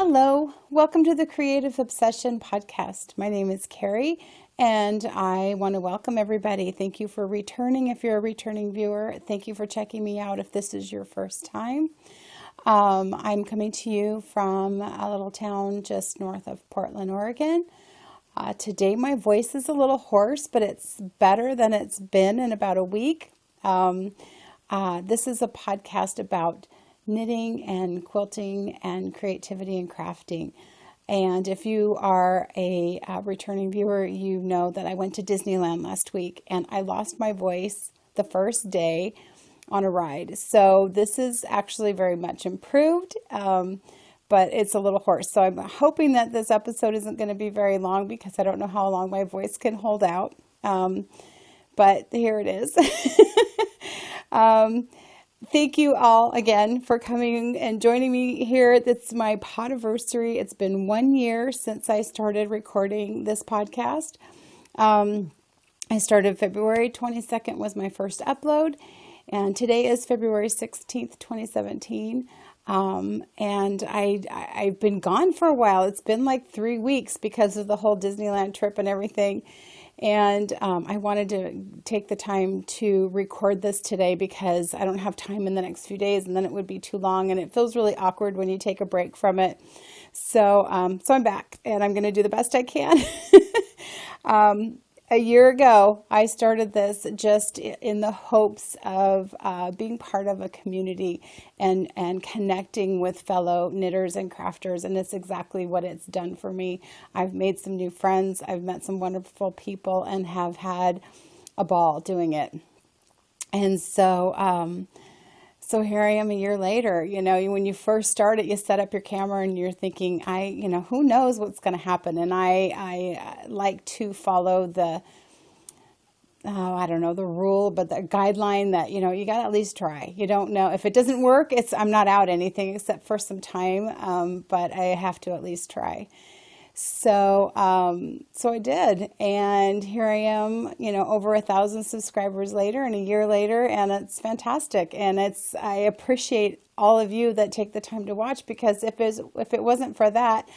Hello, welcome to the Creative Obsession podcast. My name is Carrie, and I want to welcome everybody. Thank you for returning if you're a returning viewer. Thank you for checking me out if this is your first time. I'm coming to you from a little town just north of Portland, Oregon. Today my voice is a little hoarse, but it's better than it's been in about a week. This is a podcast about knitting and quilting and creativity and crafting. And if you are a returning viewer, you know that I went to Disneyland last week and I lost my voice the first day on a ride. So this is actually very much improved, but it's a little hoarse. So I'm hoping that this episode isn't going to be very long because I don't know how long my voice can hold out. But here it is. Thank you all again for coming and joining me here. It's my Potversary. It's been 1 year since I started recording this podcast. I started February 22nd was my first upload, and today is February 16th, 2017. And I've been gone for a while. It's been like 3 weeks because of the whole Disneyland trip and everything. And I wanted to take the time to record this today because I don't have time in the next few days, and then it would be too long, and it feels really awkward when you take a break from it. So I'm back, and I'm going to do the best I can. A year ago, I started this just in the hopes of being part of a community and connecting with fellow knitters and crafters, and it's exactly what it's done for me. I've made some new friends, I've met some wonderful people, and have had a ball doing it. And so here I am a year later. You know, when you first start it, you set up your camera and you're thinking, who knows what's going to happen? And I like to follow the rule, but the guideline that, you got to at least try. You don't know if it doesn't work. I'm not out anything except for some time. But I have to at least try. So I did, and here I am, over 1,000 subscribers later and a year later, and it's fantastic. And I appreciate all of you that take the time to watch, because if it wasn't for that,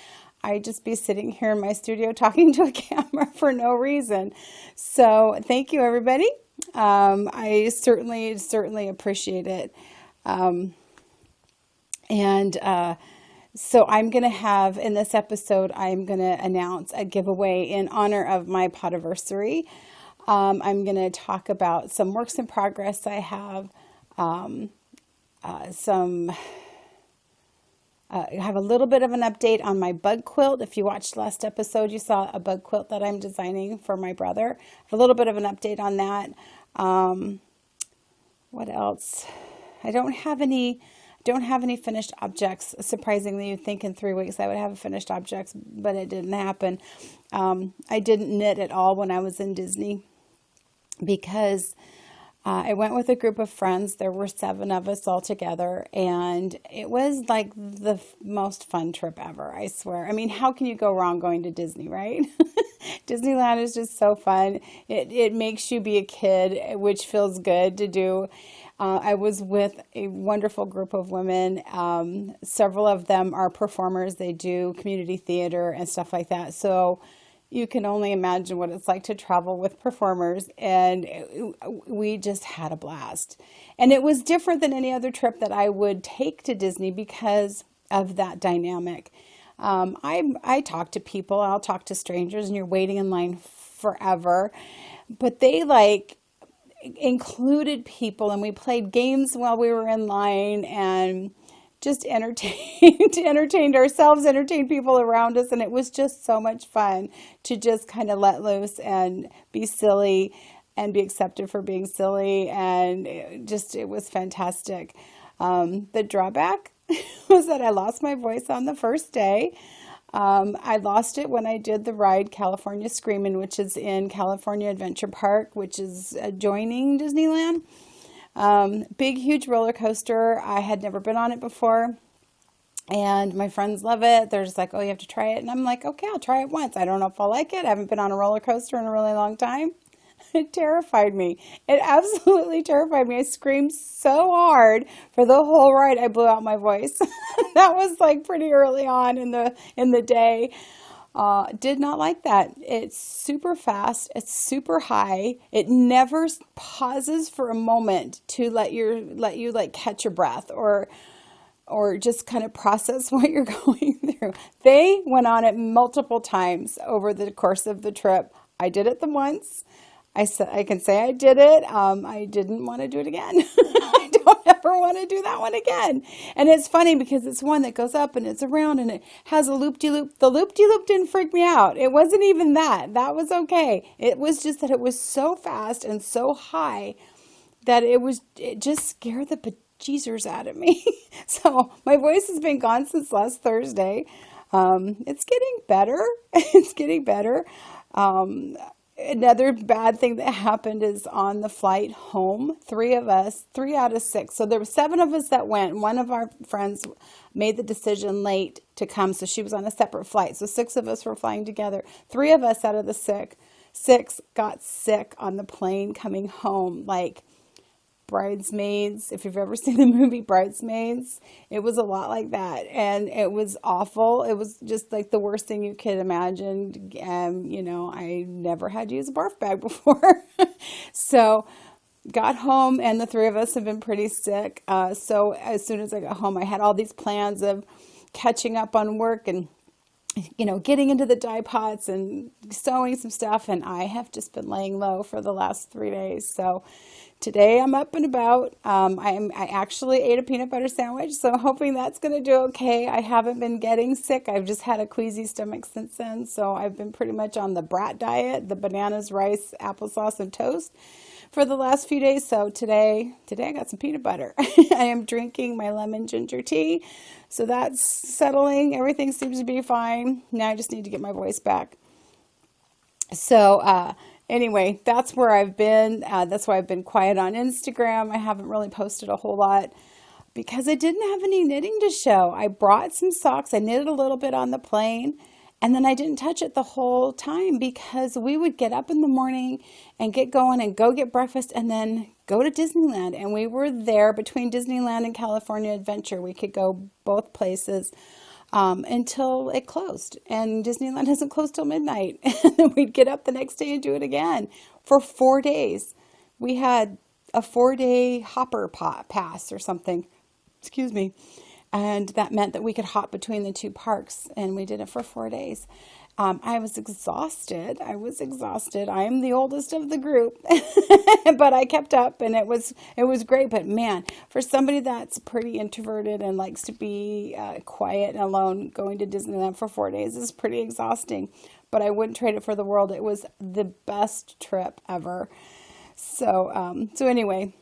I'd just be sitting here in my studio talking to a camera for no reason. So thank you, everybody. I certainly appreciate it. So I'm going to have, in this episode, I'm going to announce a giveaway in honor of my Podiversary. I'm going to talk about some works in progress I have, I have a little bit of an update on my bug quilt. If you watched last episode, you saw a bug quilt that I'm designing for my brother. I have a little bit of an update on that. What else? I don't have any finished objects. Surprisingly, you'd think in 3 weeks I would have finished objects, but it didn't happen. I didn't knit at all when I was in Disney because I went with a group of friends. There were 7 of us all together, and it was like the most fun trip ever, I swear. I mean, how can you go wrong going to Disney, right? Disneyland is just so fun. It makes you be a kid, which feels good to do. I was with a wonderful group of women. Several of them are performers. They do community theater and stuff like that. So you can only imagine what it's like to travel with performers. And we just had a blast. And it was different than any other trip that I would take to Disney because of that dynamic. I talk to people, I'll talk to strangers, and you're waiting in line forever. But they included people, and we played games while we were in line and just entertained ourselves, entertained people around us, and it was just so much fun to just kind of let loose and be silly and be accepted for being silly, and it was fantastic. The drawback was that I lost my voice on the first day. I lost it when I did the ride California Screamin', which is in California Adventure Park, which is adjoining Disneyland. Big, huge roller coaster. I had never been on it before, and my friends love it. They're just like, oh, you have to try it. And I'm like, okay, I'll try it once. I don't know if I'll like it. I haven't been on a roller coaster in a really long time. It terrified me. It absolutely terrified me. I screamed so hard for the whole ride. I blew out my voice. That was like pretty early on in the day. Did not like that. It's super fast. It's super high. It never pauses for a moment to let you like catch your breath or just kind of process what you're going through. They went on it multiple times over the course of the trip. I did it the once. I can say I did it. I didn't want to do it again. I don't ever want to do that one again. And it's funny because it's one that goes up and it's around and it has a loop-de-loop. The loop-de-loop didn't freak me out. It wasn't even that. That was okay. It was just that it was so fast and so high that it just scared the bejesus out of me. So my voice has been gone since last Thursday. It's getting better. It's getting better. Another bad thing that happened is on the flight home, 3 of us, 3 out of 6. So there were 7 of us that went. One of our friends made the decision late to come, so she was on a separate flight. So 6 of us were flying together. 3 of us out of the 6 got sick on the plane coming home, like Bridesmaids. If you've ever seen the movie Bridesmaids, it was a lot like that, and it was awful. It was just like the worst thing you could imagine. I never had to use a barf bag before. So got home, and the 3 of us have been pretty sick. So as soon as I got home, I had all these plans of catching up on work and getting into the dye pots and sewing some stuff, and I have just been laying low for the last 3 days. So today I'm up and about. I actually ate a peanut butter sandwich, so I'm hoping that's going to do okay. I haven't been getting sick. I've just had a queasy stomach since then, so I've been pretty much on the brat diet, the bananas, rice, applesauce, and toast for the last few days. So today I got some peanut butter. I am drinking my lemon ginger tea. So that's settling. Everything seems to be fine. Now I just need to get my voice back. So anyway, that's where I've been. That's why I've been quiet on Instagram. I haven't really posted a whole lot because I didn't have any knitting to show. I brought some socks. I knitted a little bit on the plane. And then I didn't touch it the whole time because we would get up in the morning and get going and go get breakfast and then go to Disneyland. And we were there between Disneyland and California Adventure. We could go both places until it closed. And Disneyland doesn't close till midnight. And then we'd get up the next day and do it again for 4 days. We had a 4-day hopper pass or something. Excuse me. And that meant that we could hop between the 2 parks, and we did it for 4 days. I was exhausted. I am the oldest of the group, but I kept up, and it was great. But man, for somebody that's pretty introverted and likes to be quiet and alone, going to Disneyland for 4 days is pretty exhausting. But I wouldn't trade it for the world. It was the best trip ever. So anyway.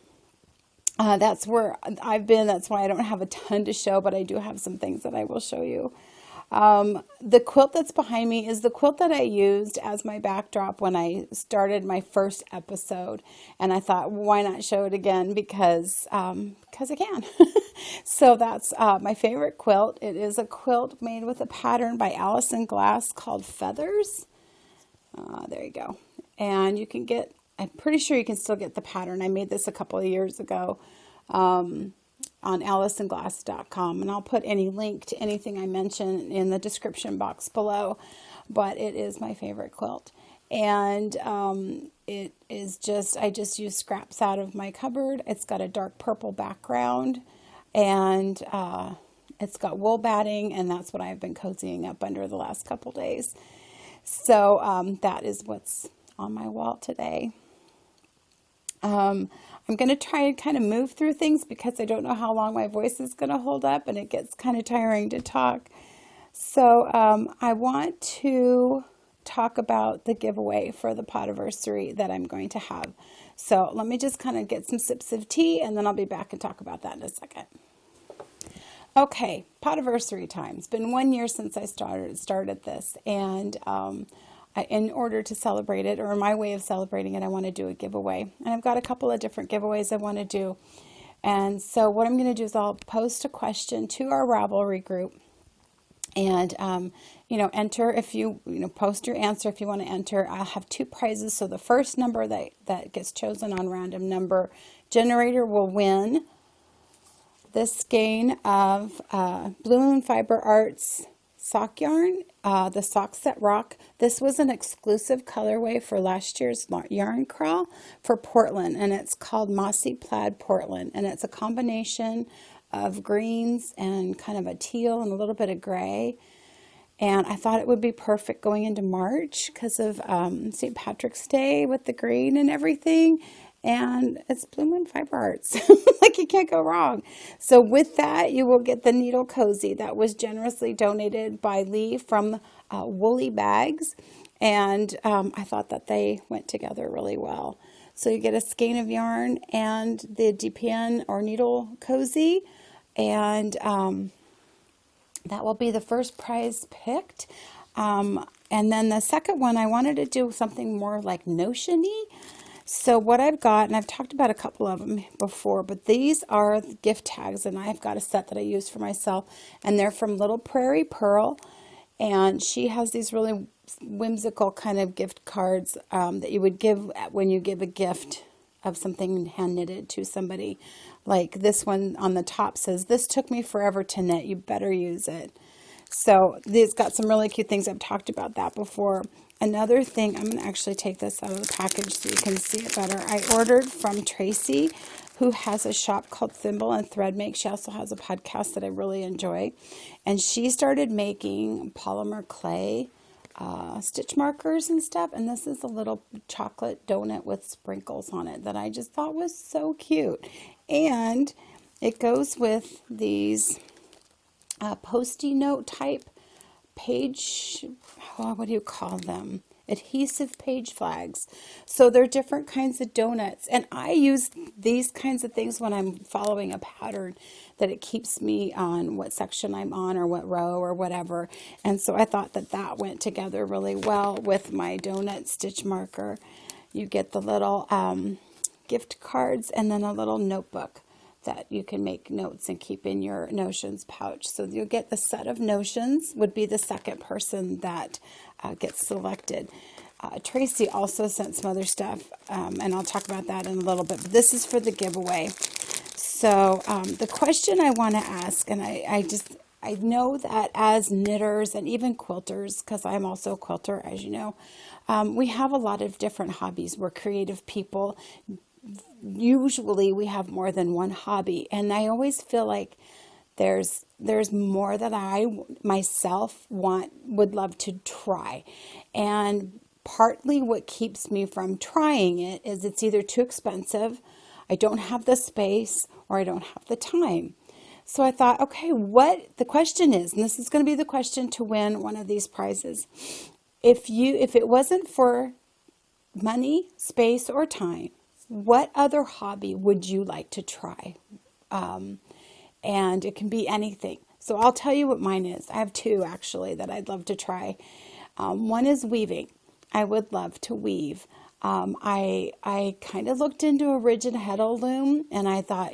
That's where I've been. That's why I don't have a ton to show, but I do have some things that I will show you. The quilt that's behind me is the quilt that I used as my backdrop when I started my first episode. And I thought, why not show it again? Because I can. So that's my favorite quilt. It is a quilt made with a pattern by Allison Glass called Feathers. There you go. And you can get, I'm pretty sure you can still get the pattern. I made this a couple of years ago on AllisonGlass.com, and I'll put any link to anything I mention in the description box below. But it is my favorite quilt, and it is just, I just used scraps out of my cupboard. It's got a dark purple background, and it's got wool batting, and that's what I've been cozying up under the last couple days. So that is what's on my wall today. I'm going to try and kind of move through things because I don't know how long my voice is going to hold up, and it gets kind of tiring to talk. So I want to talk about the giveaway for the Podiversary that I'm going to have. So let me just kind of get some sips of tea, and then I'll be back and talk about that in a second. Okay, Podiversary time. It's been 1 year since I started this, and in order to celebrate it, or my way of celebrating it, I want to do a giveaway. And I've got a couple of different giveaways I want to do. And so what I'm going to do is I'll post a question to our Ravelry group. And, enter if post your answer if you want to enter. I'll have 2 prizes. So the first number that gets chosen on random number generator will win this skein of Blue Moon Fiber Arts sock yarn, the Socks That Rock. This was an exclusive colorway for last year's yarn crawl for Portland, and it's called Mossy Plaid Portland, and it's a combination of greens and kind of a teal and a little bit of gray. And I thought it would be perfect going into March because of St. Patrick's Day with the green and everything. And it's Blue Moon Fiber Arts. Like, you can't go wrong. So with that, you will get the needle cozy that was generously donated by Lee from Woolly Bags. And I thought that they went together really well. So you get a skein of yarn and the DPN or needle cozy. And that will be the first prize picked. And then the second one, I wanted to do something more like Notion-y. So what I've got, and I've talked about a couple of them before, but these are gift tags, and I've got a set that I use for myself, and they're from Little Prairie Pearl, and she has these really whimsical kind of gift cards that you would give when you give a gift of something hand knitted to somebody. Like this one on the top says, "This took me forever to knit. You better use it." So these got some really cute things. I've talked about that before. Another thing, I'm going to actually take this out of the package so you can see it better. I ordered from Tracy, who has a shop called Thimble and Thread Make. She also has a podcast that I really enjoy. And she started making polymer clay stitch markers and stuff. And this is a little chocolate donut with sprinkles on it that I just thought was so cute. And it goes with these Post-it note type page, what do you call them? Adhesive page flags. So they're different kinds of donuts. And I use these kinds of things when I'm following a pattern that it keeps me on what section I'm on or what row or whatever. And so I thought that that went together really well with my donut stitch marker. You get the little gift cards and then a little notebook that you can make notes and keep in your Notions pouch. So you'll get the set of Notions, would be the second person that gets selected. Tracy also sent some other stuff, and I'll talk about that in a little bit, but this is for the giveaway. So the question I want to ask, and I know that as knitters and even quilters, because I'm also a quilter, as you know, we have a lot of different hobbies. We're creative people. Usually we have more than one hobby, and I always feel like there's more that I myself would love to try. And partly what keeps me from trying it is it's either too expensive, I don't have the space, or I don't have the time. So I thought, okay, what the question is, and this is going to be the question to win one of these prizes. If it wasn't for money, space, or time, what other hobby would you like to try? And it can be anything. So I'll tell you what mine is. I have 2 actually that I'd love to try. One is weaving. I would love to weave. I kind of looked into a rigid heddle loom, and I thought,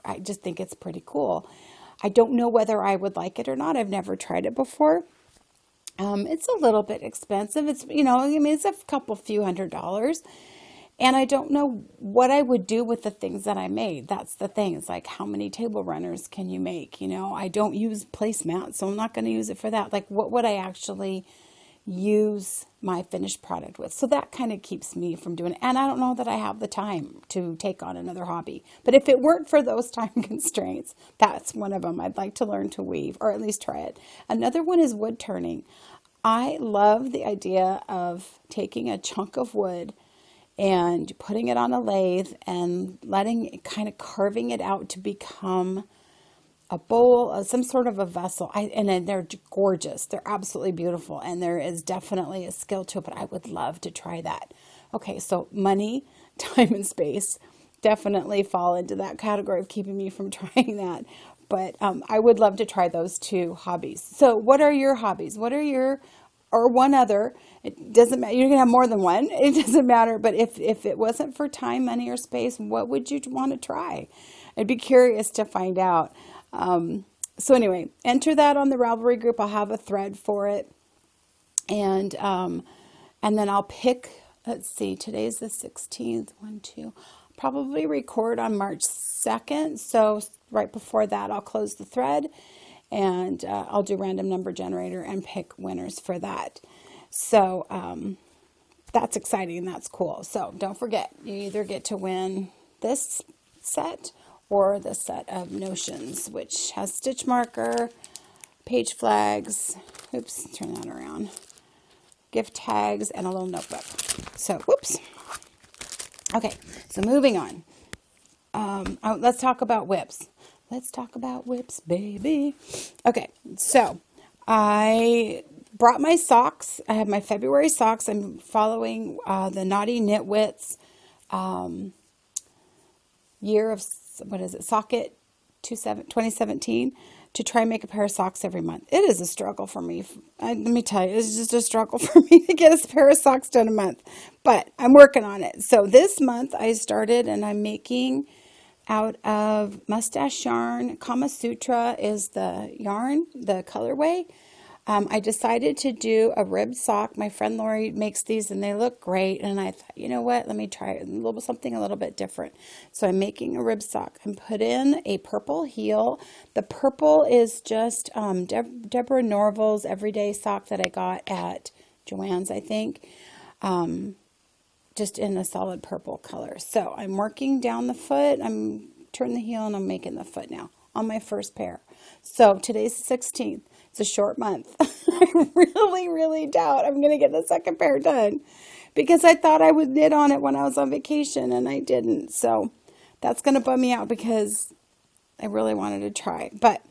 I just think it's pretty cool. I don't know whether I would like it or not. I've never tried it before. It's a little bit expensive. It's, it's a few $100s. And I don't know what I would do with the things that I made. That's the thing. It's like, how many table runners can you make? I don't use placemats, so I'm not going to use it for that. Like, what would I actually use my finished product with? So that kind of keeps me from doing it. And I don't know that I have the time to take on another hobby. But if it weren't for those time constraints, that's one of them. I'd like to learn to weave, or at least try it. Another one is wood turning. I love the idea of taking a chunk of wood and putting it on a lathe and kind of carving it out to become a bowl, some sort of a vessel. And then they're gorgeous. They're absolutely beautiful. And there is definitely a skill to it, but I would love to try that. Okay, so money, time, and space definitely fall into that category of keeping me from trying that. But I would love to try those 2 hobbies. So what are your hobbies? What are or one other, it doesn't matter, you can have more than one, it doesn't matter, but if it wasn't for time, money, or space, what would you want to try? I'd be curious to find out. So anyway, enter that on the Ravelry group. I'll have a thread for it. And then I'll pick, let's see, today's the 16th, 1, 2, probably record on March 2nd. So right before that, I'll close the thread and I'll do random number generator and pick winners for that. So that's exciting. That's cool. So don't forget, you either get to win this set or the set of notions, which has stitch marker, page flags, oops, turn that around, gift tags, and a little notebook. So, whoops. Okay, so moving on. Let's talk about whips. Let's talk about whips, baby. Okay, so I brought my socks. I have my February socks. I'm following the Naughty Knitwits year of, what is it, Socket 2017, to try and make a pair of socks every month. It is a struggle for me. Let me tell you, it's just a struggle for me to get a pair of socks done a month. But I'm working on it. So this month I started and I'm making out of mustache yarn. Kama Sutra is the yarn, the colorway. I decided to do a rib sock. My friend Lori makes these and they look great. And I thought, you know what, let me try something a little bit different. So I'm making a rib sock and put in a purple heel. The purple is just Deborah Norval's everyday sock that I got at Joann's, I think. Just in a solid purple color. So I'm working down the foot. I'm turning the heel and I'm making the foot now on my first pair. So today's the 16th. It's a short month. I really, really doubt I'm going to get the second pair done because I thought I would knit on it when I was on vacation and I didn't. So that's going to bum me out because I really wanted to try. But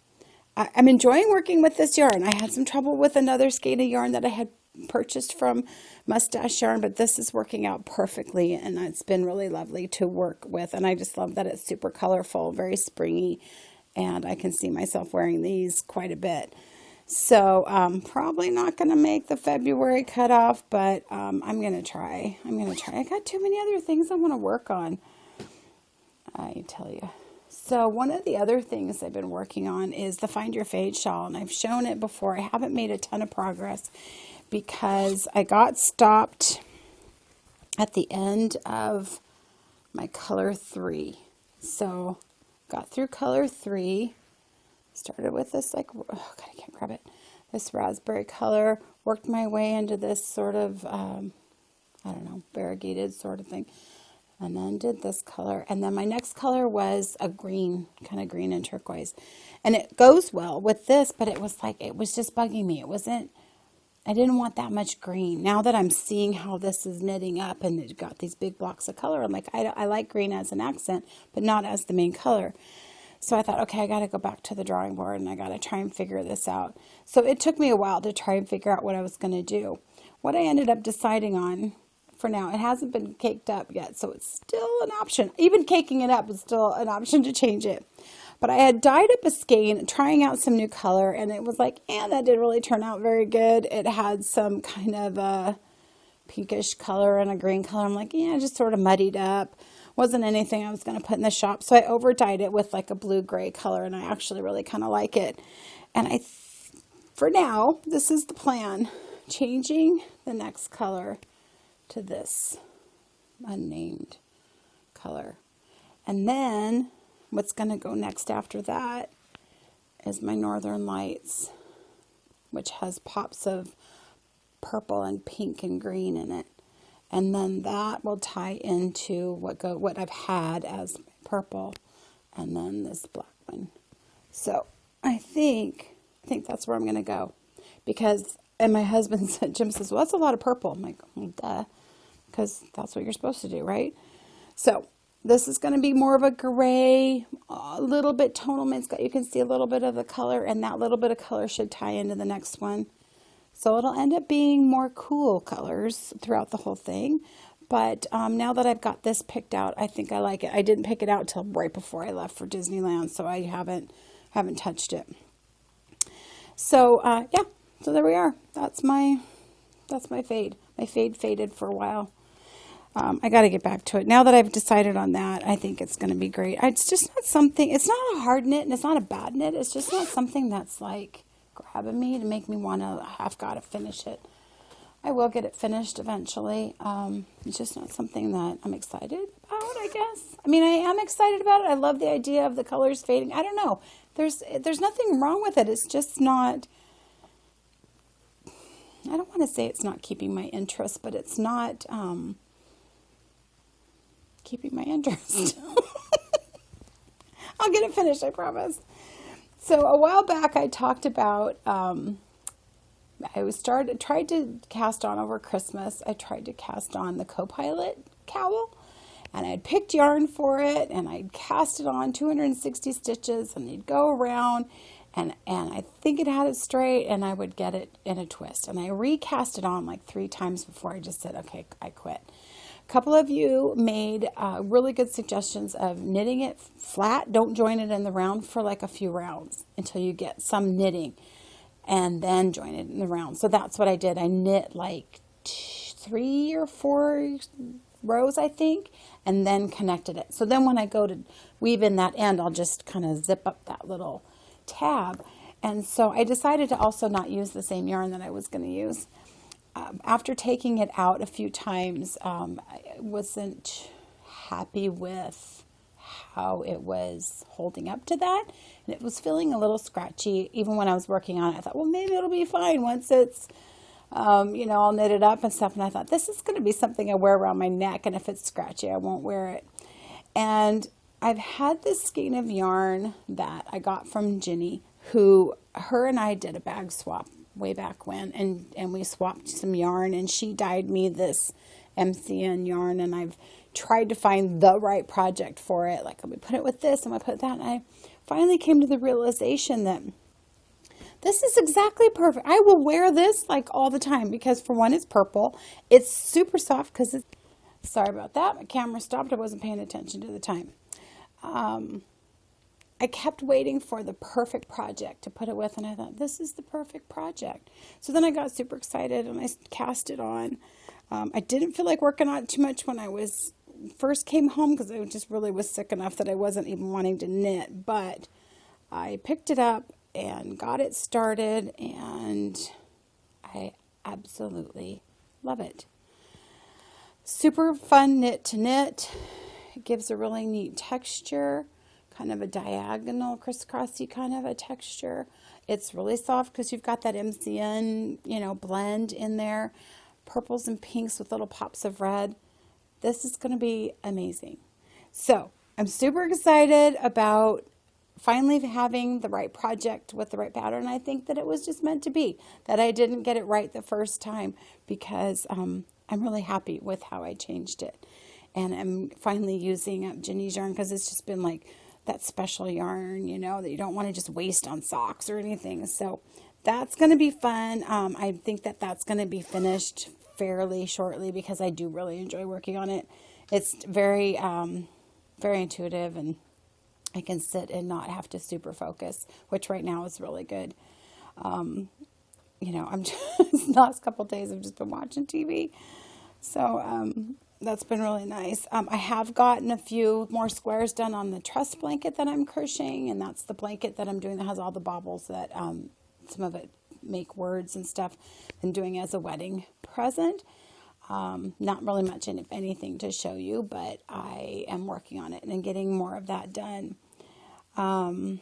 I'm enjoying working with this yarn. I had some trouble with another skein of yarn that I had purchased from Mustache Yarn, but this is working out perfectly and it's been really lovely to work with. And I just love that it's super colorful, very springy, and I can see myself wearing these quite a bit. So probably not going to make the February cutoff, but I'm going to try. I got too many other things I want to work on, I tell you. So one of the other things I've been working on is the Find Your Fade shawl, and I've shown it before. I haven't made a ton of progress because I got stopped at the end of my color 3. So got through color 3. Started with this, like, oh God, I can't grab it. This raspberry color, worked my way into this sort of, I don't know, variegated sort of thing. And then did this color. And then my next color was a green, kind of green and turquoise. And it goes well with this, but it was just bugging me. I didn't want that much green. Now that I'm seeing how this is knitting up and it got these big blocks of color, I'm like, I like green as an accent, but not as the main color. So I thought, okay, I got to go back to the drawing board and I got to try and figure this out. So it took me a while to try and figure out what I was going to do. What I ended up deciding on for now, it hasn't been caked up yet, so it's still an option. Even caking it up is still an option to change it. But I had dyed up a skein, trying out some new color, and it was like, that didn't really turn out very good. It had some kind of a pinkish color and a green color. I'm like, just sort of muddied up. Wasn't anything I was going to put in the shop. So I over dyed it with like a blue-gray color, and I actually really kind of like it. And for now, this is the plan. Changing the next color to this unnamed color. And then what's going to go next after that is my Northern Lights, which has pops of purple and pink and green in it. And then that will tie into what I've had as purple, and then this black one. So I think that's where I'm going to go, and my husband said, Jim says, well, that's a lot of purple. I'm like, duh, because that's what you're supposed to do, right? So this is going to be more of a gray, a little bit tonal mint. You can see a little bit of the color, and that little bit of color should tie into the next one. So it'll end up being more cool colors throughout the whole thing. But now that I've got this picked out, I think I like it. I didn't pick it out till right before I left for Disneyland, so I haven't touched it. So yeah, so there we are. That's my fade. My fade faded for a while. I got to get back to it. Now that I've decided on that, I think it's going to be great. It's just not something, it's not a hard knit and it's not a bad knit. It's just not something that's like grabbing me to make me want to, I've got to finish it. I will get it finished eventually. It's just not something that I'm excited about, I guess. I mean, I am excited about it. I love the idea of the colors fading. I don't know. There's nothing wrong with it. It's just not, I don't want to say it's not keeping my interest, but it's not keeping my interest. I'll get it finished, I promise. So a while back I talked about, tried to cast on over Christmas. I tried to cast on the Copilot cowl, and I'd picked yarn for it, and I'd cast it on 260 stitches, and they'd go around, and I think it had it straight, and I would get it in a twist. And I recast it on like 3 times before I just said, okay, I quit. A couple of you made really good suggestions of knitting it flat. Don't join it in the round for like a few rounds until you get some knitting, and then join it in the round. So that's what I did. I knit like 3 or 4 rows, I think, and then connected it. So then when I go to weave in that end, I'll just kind of zip up that little tab. And so I decided to also not use the same yarn that I was going to use. After taking it out a few times, I wasn't happy with how it was holding up to that. And it was feeling a little scratchy. Even when I was working on it, I thought, well, maybe it'll be fine once it's, I'll knit it up and stuff. And I thought, this is going to be something I wear around my neck. And if it's scratchy, I won't wear it. And I've had this skein of yarn that I got from Ginny, her and I did a bag swap way back when, and we swapped some yarn, and she dyed me this MCN yarn, and I've tried to find the right project for it. Like, I'm going to put it with this, I'm going to put that, and I finally came to the realization that this is exactly perfect. I will wear this like all the time because, for one, it's purple. It's super soft because it's, sorry about that, my camera stopped. I wasn't paying attention to the time. I kept waiting for the perfect project to put it with, and I thought, this is the perfect project. So then I got super excited, and I cast it on. I didn't feel like working on it too much when I first came home because I just really was sick enough that I wasn't even wanting to knit. But I picked it up and got it started, and I absolutely love it. Super fun knit to knit. It gives a really neat texture. Kind of a diagonal crisscrossy kind of a texture. It's really soft because you've got that MCN, blend in there. Purples and pinks with little pops of red. This is going to be amazing. So I'm super excited about finally having the right project with the right pattern. I think that it was just meant to be, that I didn't get it right the first time, because I'm really happy with how I changed it. And I'm finally using up Ginny's yarn because it's just been like that special yarn, that you don't want to just waste on socks or anything. So that's going to be fun. I think that that's going to be finished fairly shortly because I do really enjoy working on it. It's very, very intuitive, and I can sit and not have to super focus, which right now is really good. I'm just, last couple of days I've just been watching TV. So, that's been really nice. I have gotten a few more squares done on the truss blanket that I'm crocheting, and that's the blanket that I'm doing that has all the baubles that some of it make words and stuff. Been doing as a wedding present. Not really much, if anything, to show you, but I am working on it and getting more of that done. I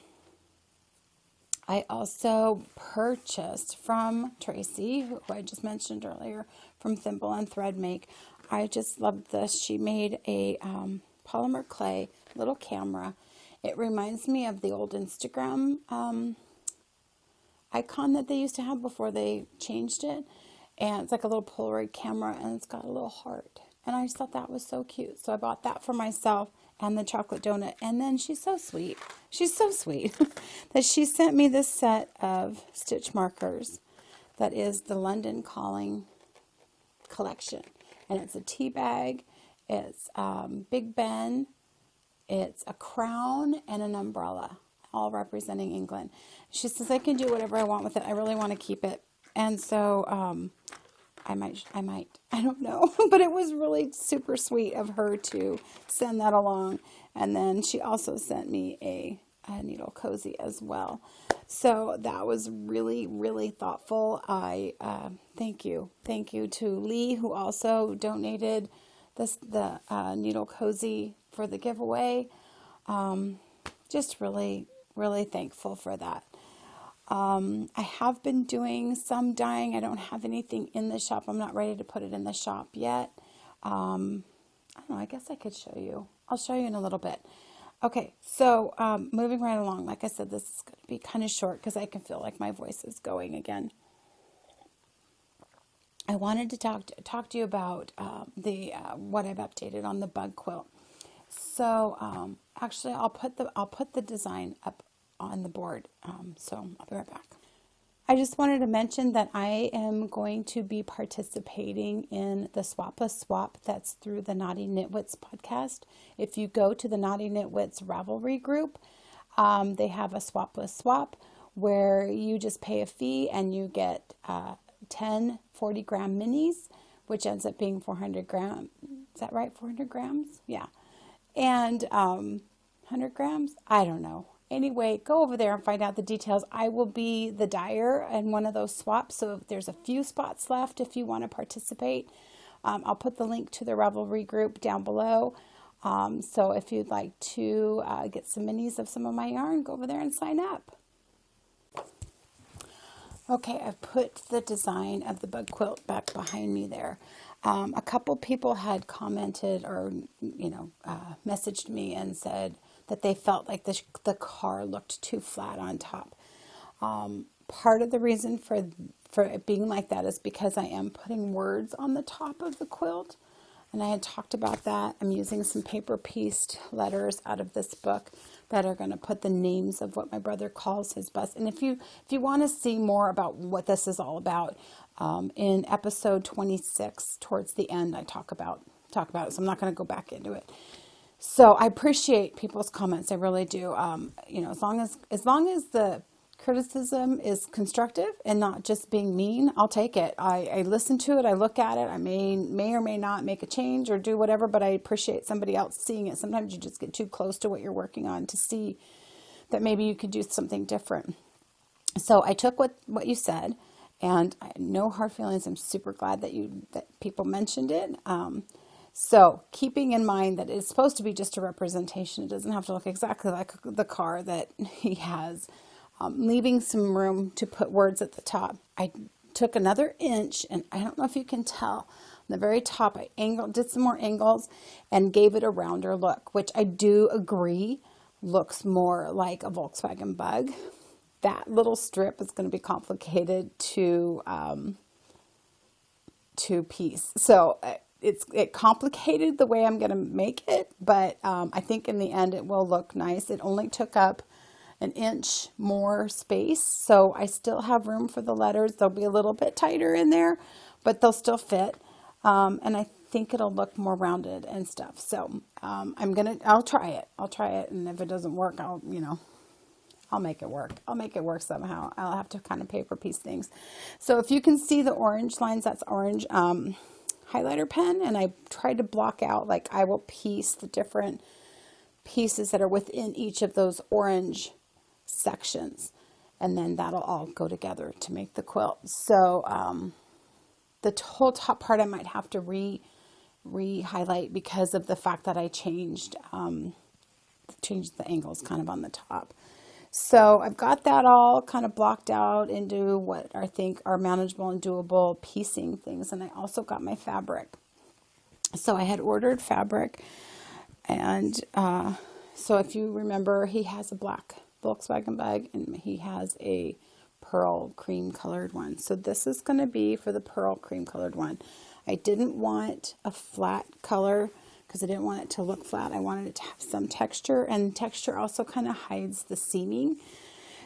also purchased from Tracy, who I just mentioned earlier, from Thimble and Thread Make. I just love this. She made a polymer clay little camera. It reminds me of the old Instagram icon that they used to have before they changed it. And it's like a little Polaroid camera, and it's got a little heart. And I just thought that was so cute. So I bought that for myself and the chocolate donut. And then she's so sweet. She's so sweet that she sent me this set of stitch markers that is the London Calling collection. And it's a tea bag, it's Big Ben, it's a crown, and an umbrella, all representing England. She says I can do whatever I want with it. I really want to keep it. And so I don't know. But it was really super sweet of her to send that along. And then she also sent me a needle cozy as well. So that was really, really thoughtful. I thank you. Thank you to Lee, who also donated the needle cozy for the giveaway. Just really, really thankful for that. I have been doing some dyeing. I don't have anything in the shop. I'm not ready to put it in the shop yet. I don't know. I guess I could show you. I'll show you in a little bit. Okay, so moving right along. Like I said, this is going to be kind of short because I can feel like my voice is going again. I wanted to talk to you about what I've updated on the bug quilt. So actually, I'll put the design up on the board. So I'll be right back. I just wanted to mention that I am going to be participating in the Swapless Swap that's through the Naughty Knitwits podcast. If you go to the Naughty Knitwits Ravelry group, they have a Swapless Swap where you just pay a fee and you get 10 40-gram minis, which ends up being 400 grams. Is that right? 400 grams? Yeah. And 100 grams? I don't know. Anyway, go over there and find out the details. I will be the dyer in one of those swaps, so if there's a few spots left if you want to participate. I'll put the link to the Ravelry group down below. So if you'd like to get some minis of some of my yarn, go over there and sign up. Okay, I've put the design of the bug quilt back behind me there. A couple people had commented or, messaged me and said that they felt like the car looked too flat on top. Part of the reason for it being like that is because I am putting words on the top of the quilt. And I had talked about that. I'm using some paper pieced letters out of this book that are going to put the names of what my brother calls his bus. And if you want to see more about what this is all about, in episode 26, towards the end, I talk about it. So I'm not going to go back into it. So I appreciate people's comments. I really do. As long as the criticism is constructive and not just being mean, I'll take it. I listen to it. I look at it. I may or may not make a change or do whatever, but I appreciate somebody else seeing it. Sometimes you just get too close to what you're working on to see that maybe you could do something different. So I took what you said, and I had no hard feelings. I'm super glad that people mentioned it. So keeping in mind that it's supposed to be just a representation, it doesn't have to look exactly like the car that he has. Leaving some room to put words at the top. I took another inch, and I don't know if you can tell, on the very top I did some more angles and gave it a rounder look, which I do agree looks more like a Volkswagen Bug. That little strip is going to be complicated to piece. So it complicated the way I'm going to make it, but I think in the end it will look nice. It only took up an inch more space, so I still have room for the letters. They'll be a little bit tighter in there, but they'll still fit, and I think it'll look more rounded and stuff. So I'll try it, and if it doesn't work, I'll make it work. I'll make it work somehow. I'll have to kind of paper piece things. So if you can see the orange lines, that's orange highlighter pen, and I tried to block out, like I will piece the different pieces that are within each of those orange sections, and then that'll all go together to make the quilt. So the whole top part I might have to re-highlight because of the fact that I changed the angles kind of on the top. So I've got that all kind of blocked out into what I think are manageable and doable piecing things, and I also got my fabric. So I had ordered fabric, and so if you remember, he has a black Volkswagen Bug and he has a pearl cream colored one. So this is going to be for the pearl cream colored one. I didn't want a flat color because I didn't want it to look flat. I wanted it to have some texture, and texture also kind of hides the seaming.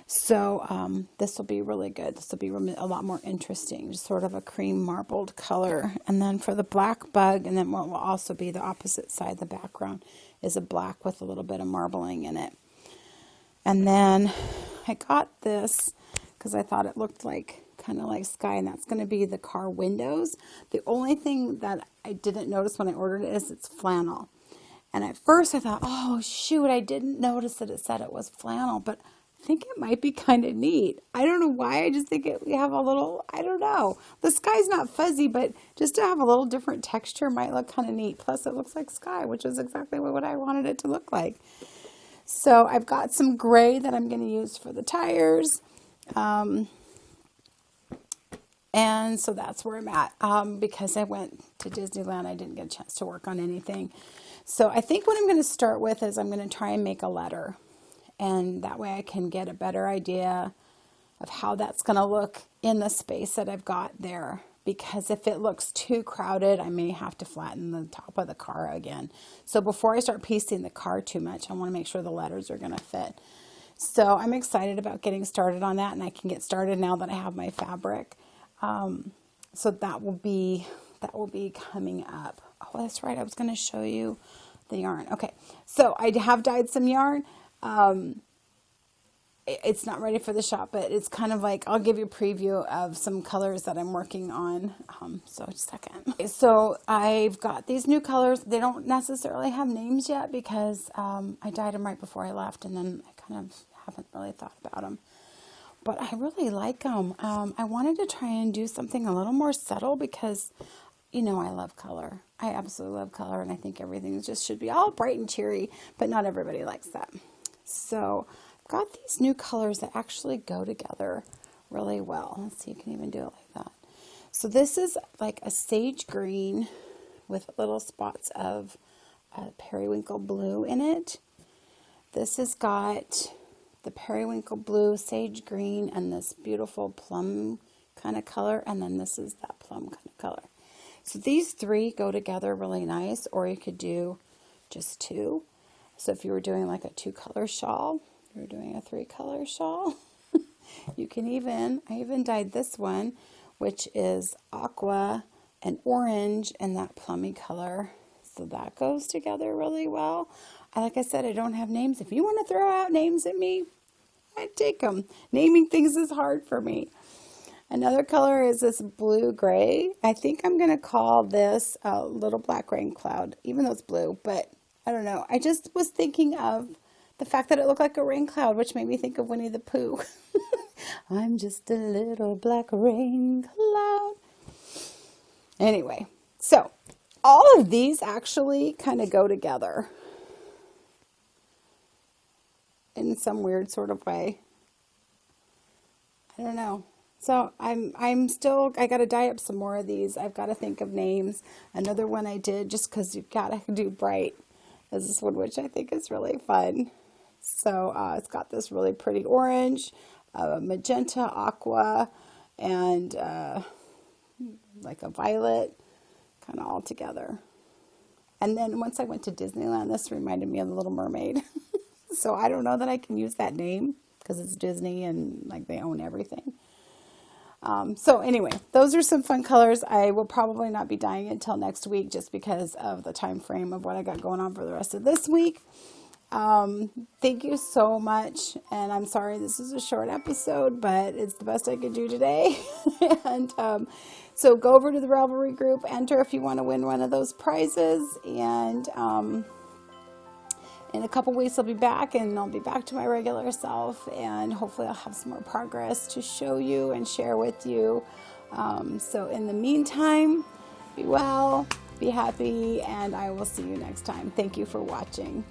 So this will be really good. This will be a lot more interesting, just sort of a cream marbled color. And then for the black bug, and then what will also be the opposite side, the background is a black with a little bit of marbling in it. And then I got this because I thought it looked like kind of like sky, and that's going to be the car windows. The only thing that I didn't notice when I ordered it is it's flannel. And at first I thought, oh shoot, I didn't notice that it said it was flannel, but I think it might be kind of neat. I don't know why, I just think we have a little, I don't know. The sky's not fuzzy, but just to have a little different texture might look kind of neat. Plus it looks like sky, which is exactly what I wanted it to look like. So I've got some gray that I'm going to use for the tires. And so that's where I'm at. Because I went to Disneyland, I didn't get a chance to work on anything. So I think what I'm going to start with is I'm going to try and make a letter. And that way I can get a better idea of how that's going to look in the space that I've got there. Because if it looks too crowded, I may have to flatten the top of the car again. So before I start piecing the car too much, I want to make sure the letters are going to fit. So I'm excited about getting started on that, and I can get started now that I have my fabric. So that will be coming up. Oh, that's right. I was going to show you the yarn. Okay. So I have dyed some yarn. It's not ready for the shop, but it's kind of like, I'll give you a preview of some colors that I'm working on. So just a second. Okay, so I've got these new colors. They don't necessarily have names yet because I dyed them right before I left, and then I kind of haven't really thought about them. But I really like them. I wanted to try and do something a little more subtle because, you know, I love color. I absolutely love color, and I think everything just should be all bright and cheery, but not everybody likes that. So I've got these new colors that actually go together really well. Let's see, you can even do it like that. So this is like a sage green with little spots of periwinkle blue in it. This has got the periwinkle blue, sage green, and this beautiful plum kind of color, and then this is that plum kind of color. So these three go together really nice, or you could do just two. So if you were doing like a 2-color shawl, you're doing a 3-color shawl. You can I even dyed this one, which is aqua and orange and that plummy color. So that goes together really well. Like I said, I don't have names. If you want to throw out names at me, I'd take them. Naming things is hard for me. Another color is this blue-gray. I think I'm going to call this a little black rain cloud, even though it's blue, but I don't know. I just was thinking of the fact that it looked like a rain cloud, which made me think of Winnie the Pooh. I'm just a little black rain cloud. Anyway, so all of these actually kind of go together in some weird sort of way. I don't know. So I'm still, I got to dye up some more of these. I've got to think of names. Another one I did just because you've got to do bright is this one, which I think is really fun. So it's got this really pretty orange, magenta, aqua, and like a violet, kind of all together. And then once I went to Disneyland, this reminded me of the Little Mermaid. So I don't know that I can use that name because it's Disney and like they own everything. So anyway, those are some fun colors. I will probably not be dyeing until next week just because of the time frame of what I got going on for the rest of this week. Thank you so much. And I'm sorry this is a short episode, but it's the best I could do today. And so go over to the Ravelry group, enter if you want to win one of those prizes. And in a couple weeks I'll be back, and I'll be back to my regular self, and hopefully I'll have some more progress to show you and share with you. So in the meantime, be well, be happy, and I will see you next time. Thank you for watching.